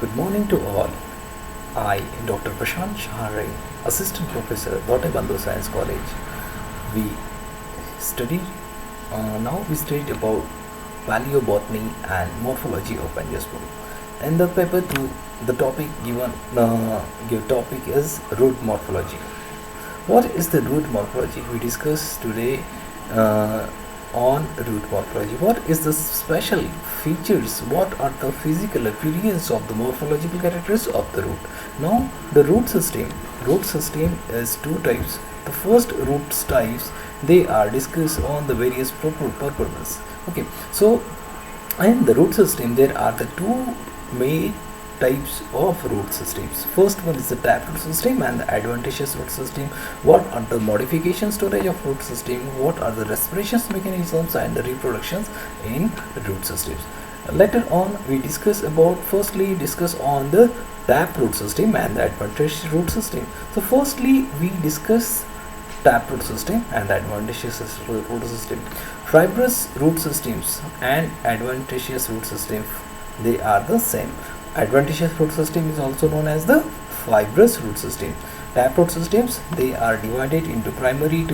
Good morning to all. I, Dr. Prashant Shahare, Assistant Professor, Dr. Bandhu Science College. We studied, now we studied about paleobotany and morphology of angiosperm. In the paper 2, the topic give topic is root morphology. What is the root morphology? We discuss today uh, on root morphology. What is the special features? What are the physical appearance of the morphological characters of the root? Now, the root system. Root system is two types. The first root types they are discussed on the various purposes. Okay, so in the root system there are the two main types of root systems. First one is the taproot system and the adventitious root system. What are the modification storage of root system? What are the respiration mechanisms and the reproductions in root systems? Later on we discuss on the taproot system and the adventitious root system. So firstly we discuss taproot system and the adventitious root system. Fibrous root systems and adventitious root system, they are the same. Adventitious root system is also known as the fibrous root system. Taproot systems, they are divided into primary,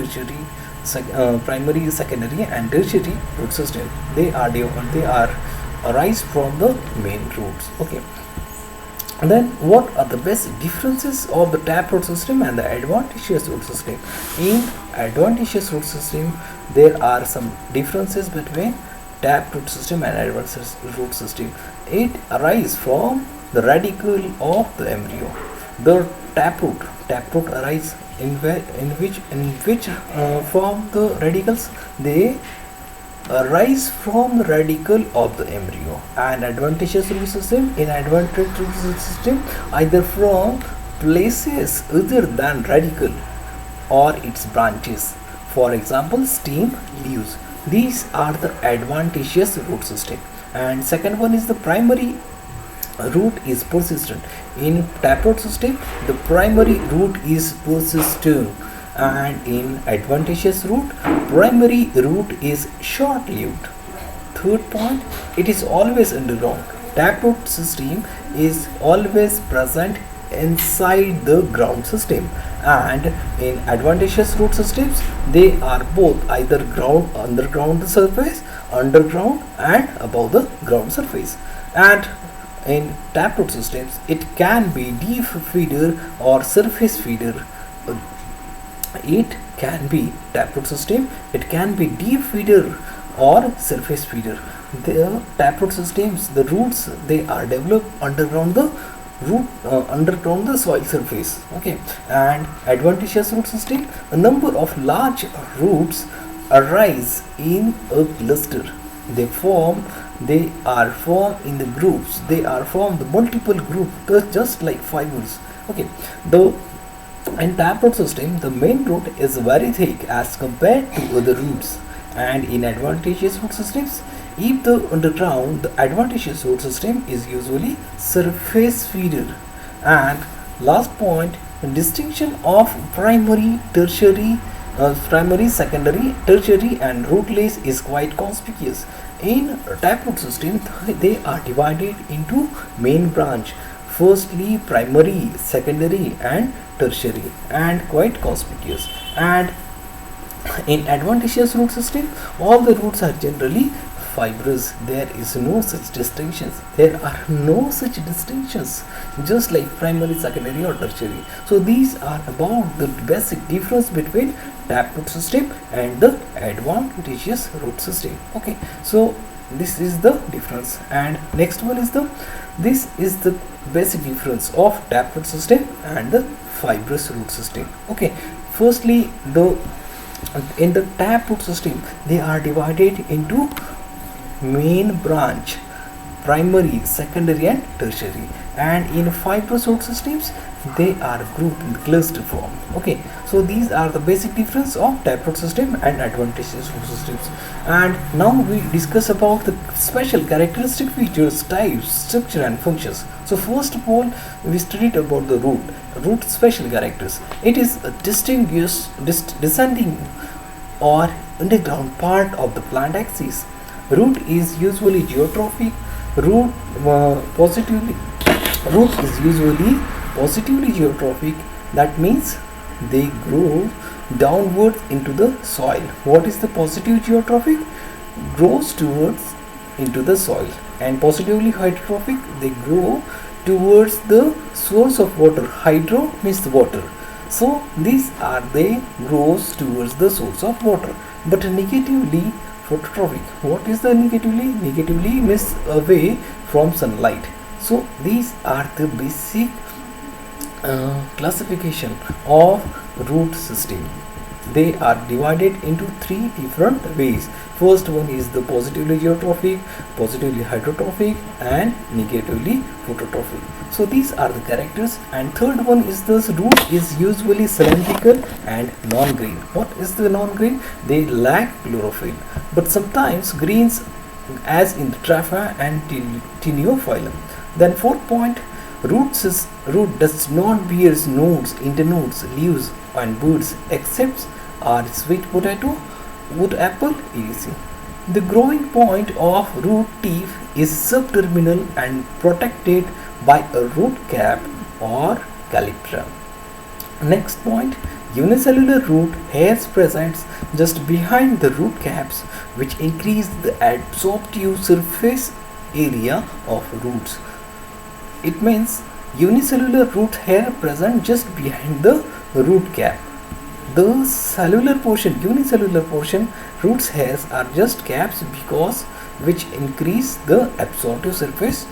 secondary and tertiary root system. They are arise from the main roots. Okay. And then what are the basic differences of the taproot system and the adventitious root system? In adventitious root system there are some differences between taproot system and adventitious root system. It arises from the radicle of the embryo. The taproot arises in which form the radicals they arise from the radicle of the embryo, and adventitious root system, in adventitious root system, either from places other than radicle or its branches. For example, stem, leaves. These are the adventitious root system. And second one is the primary root is persistent. In taproot system, the primary root is persistent, and in adventitious root, primary root is short-lived. Third point, it is always underground. Taproot system is always present inside the ground system, and in adventitious root systems they are both either underground surface, underground and above the ground surface. And in taproot systems it can be deep feeder or surface feeder. It can be taproot system, it can be deep feeder or surface feeder. The taproot systems, the roots, they are developed underground the soil surface. Okay. And adventitious root system, a number of large roots arise in a cluster. They are formed in the groups, they are formed the multiple groups, just like fibers. Okay. In taproot system, the main root is very thick as compared to other roots. And in adventitious root systems, if the underground, the adventitious root system is usually surface feeder. And last point, distinction of primary, secondary, tertiary and rootless is quite conspicuous. In taproot system, they are divided into main branch. Firstly, primary, secondary and tertiary, and quite conspicuous. And in adventitious root system, all the roots are generally fibrous. There is no such distinctions. There are no such distinctions, just like primary, secondary or tertiary. So these are about the basic difference between taproot system and the adventitious root system. Okay, so this is the difference. And next one is this is the basic difference of taproot system and the fibrous root system. Okay, firstly, in the taproot system they are divided into main branch, primary, secondary and tertiary. And in fibrous root systems they are grouped in the cluster form. Okay, so these are the basic difference of taproot system and adventitious root systems. And now we discuss about the special characteristic features, types, structure and functions. So first of all, we studied about the root special characters. It is a descending or underground part of the plant axis. Root is usually geotrophic. Root positively Root is usually positively geotrophic. That means they grow downwards into the soil. What is the positive geotrophic? Grows towards into the soil. And positively hydrotrophic, they grow towards the source of water. Hydro means water. So these are they grows towards the source of water. But negatively phototrophic. What is the negatively? Negatively means away from sunlight. So these are the basic classification of root system. They are divided into three different ways. First one is the positively geotrophic, positively hydrotrophic, and negatively phototrophic. So these are the characters. And third one is this root is usually cylindrical and non-green. What is the non-green? They lack chlorophyll, but sometimes greens, as in the trapha and Tiniophylum. Then fourth point, root does not bear nodes, internodes, leaves, and buds except are sweet potato, wood apple, etc. The growing point of root tip is subterminal and protected by a root cap or calyptra. Next point, unicellular root hairs present just behind the root caps, which increase the absorptive surface area of roots. It means unicellular root hair present just behind the root cap. The cellular portion, unicellular portion, roots hairs are just caps because which increase the absorptive surface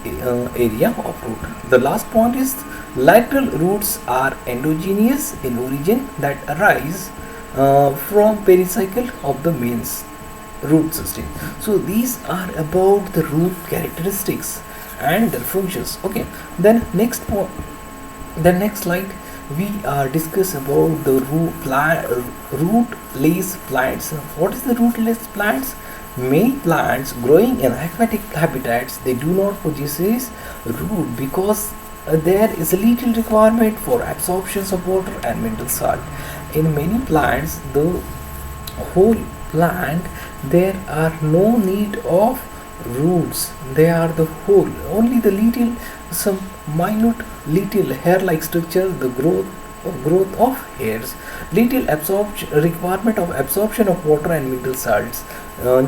area of root. The last point is lateral roots are endogenous in origin that arise from pericycle of the main root system. So these are about the root characteristics and their functions. Okay, then next slide we discuss about the rootless plants. What is the rootless plants? Many plants growing in aquatic habitats, they do not produce root because there is a little requirement for absorption of water and mineral salt. In many plants, the whole plant, there are no need of roots. They are the whole, only the little, some minute little hair like structure, the growth of hairs, little absorption, requirement of absorption of water and mineral salts.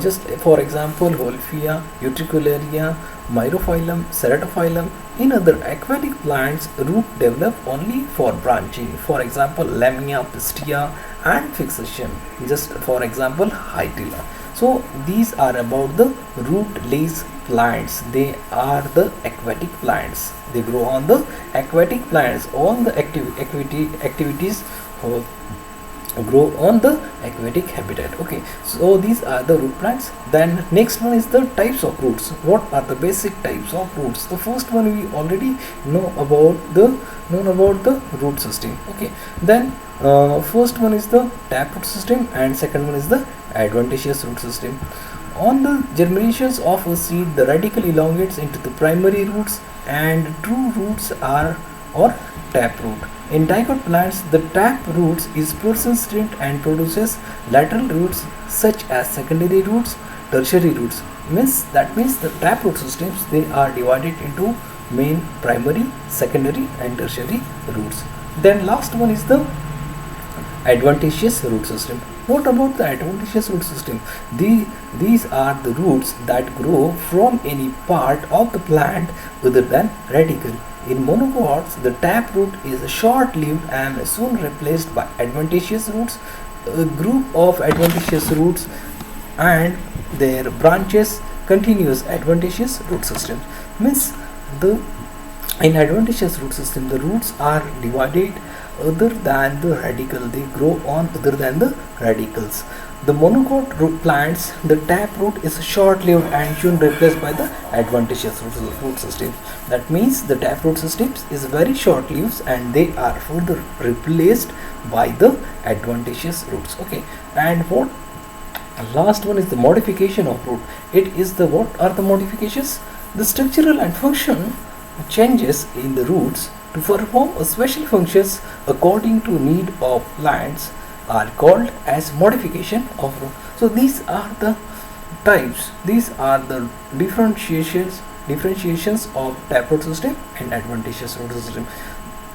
Just for example, Wolffia, Utricularia, Myrophyllum, Ceratophyllum. In other aquatic plants, root develop only for branching. For example, Lamia, Pistia, and fixation. Just for example, Hytilla. So these are about the rootless plants. They are the aquatic plants. They grow on the aquatic plants. All the activities grow on the aquatic habitat. Okay, so these are the root plants. Then next one is the types of roots. What are the basic types of roots? The first one we already know about the root system. Okay, then first one is the taproot system and second one is the adventitious root system. On the germinations of a seed, the radicle elongates into the primary roots and true roots are or taproot. In dicot plants, the tap roots is persistent and produces lateral roots such as secondary roots, tertiary roots. That means the taproot systems, they are divided into main, primary, secondary and tertiary roots. Then last one is the adventitious root system. What about the adventitious root system? These are the roots that grow from any part of the plant other than radicle. In monocots, the taproot is short-lived and soon replaced by adventitious roots. A group of adventitious roots and their branches continuous adventitious root system. Means in adventitious root system, the roots are divided other than the radicle. They grow on other than the radicals. The monocot root plants, the taproot is short-lived and soon replaced by the adventitious root system. That means the taproot systems is very short-lived and they are further replaced by the adventitious roots. Okay, and what last one is the modification of root. It is the what are the modifications? The structural and function changes in the roots to perform a special functions according to need of plants are called as modification of root. So these are the types, these are the differentiations differentiations of taproot system and adventitious root system.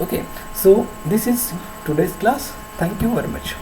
Okay, so this is today's class. Thank you very much.